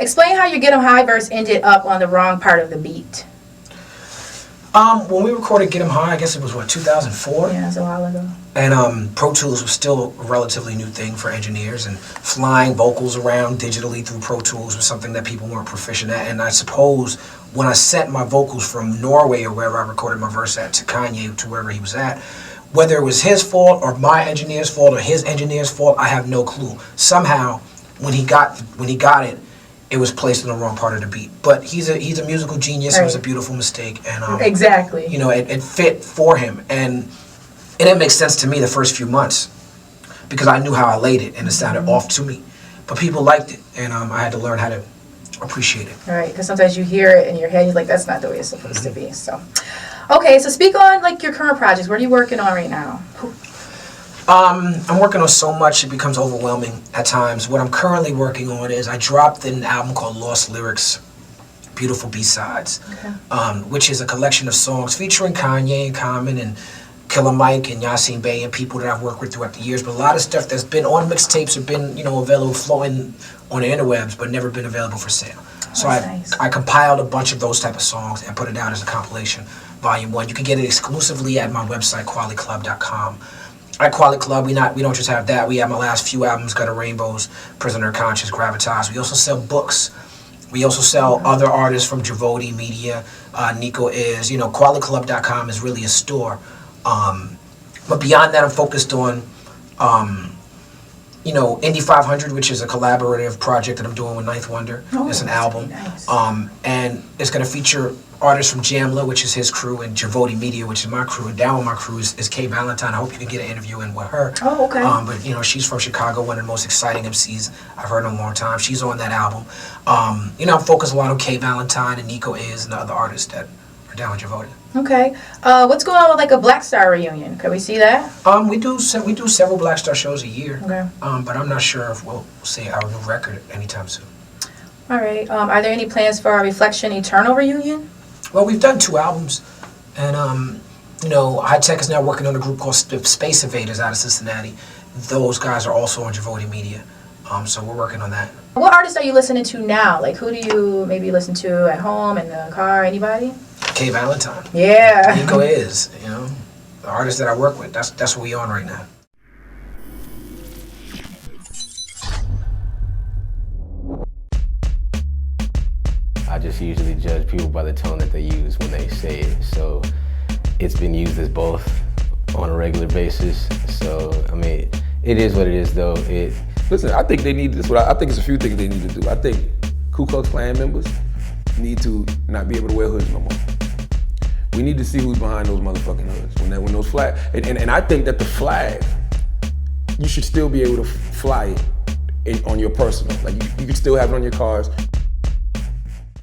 Explain how your Get 'Em High verse ended up on the wrong part of the beat. When we recorded Get 'Em High, I guess it was, 2004? Yeah, it's a while ago. And Pro Tools was still a relatively new thing for engineers, and flying vocals around digitally through Pro Tools was something that people weren't proficient at. And I suppose when I sent my vocals from Norway or wherever I recorded my verse at to Kanye, to wherever he was at, whether it was his fault or my engineer's fault or his engineer's fault, I have no clue. Somehow, when he got it, it was placed in the wrong part of the beat. But he's a musical genius. Right. It was a beautiful mistake, and exactly. You know, it fit for him, and it didn't make sense to me the first few months because I knew how I laid it, and it sounded off to me. But people liked it, and I had to learn how to appreciate it. Right, because sometimes you hear it in your head, you're like, that's not the way it's supposed to be. So, okay, so speak on like your current projects. What are you working on right now? I'm working on so much it becomes overwhelming at times. What I'm currently working on is I dropped an album called Lost Lyrics, Beautiful B-Sides, which is a collection of songs featuring Kanye and Common and Killer Mike and Yasin Bey and people that I've worked with throughout the years, but a lot of stuff that's been on mixtapes or been, available, flowing on the interwebs, but never been available for sale. So I compiled a bunch of those type of songs and put it out as a compilation, volume 1. You can get it exclusively at my website, QualiClub.com. At Quali Club, we don't just have that. We have my last few albums, Gutter Rainbows, Prisoner of Conscience, Gravitas. We also sell books. We also sell other artists from Javoti Media, NICO Is. QualiClub.com is really a store. But beyond that, I'm focused on, Indie 500, which is a collaborative project that I'm doing with Ninth Wonder. It's an album. Really nice. And it's going to feature artists from Jamla, which is his crew, and Javoti Media, which is my crew. And down with my crew is K'Valentine. I hope you can get an interview in with her. Oh, okay. But she's from Chicago, one of the most exciting MCs I've heard in a long time. She's on that album. I'm focused a lot on K'Valentine and NICO Is and the other artists that are down with Javoti. Okay. What's going on with like a Black Star reunion? Can we see that? We do several Black Star shows a year. Okay. But I'm not sure if we'll see our new record anytime soon. All right. Are there any plans for our Reflection Eternal reunion? Well, we've done 2 albums, and Hi-Tek is now working on a group called Space Invaders out of Cincinnati. Those guys are also on Javoti Media, so we're working on that. What artists are you listening to now? Like, who do you maybe listen to at home, in the car, anybody? K'Valentine. Yeah. NICO Is, the artists that I work with. That's what we on right now. I just usually judge people by the tone that they use when they say it. So it's been used as both on a regular basis. So, it is what it is, though. Listen, I think they need this. I think it's a few things they need to do. I think Ku Klux Klan members need to not be able to wear hoods no more. We need to see who's behind those motherfucking hoods. When those flags, and I think that the flag, you should still be able to fly it on your personal. Like you can still have it on your cars.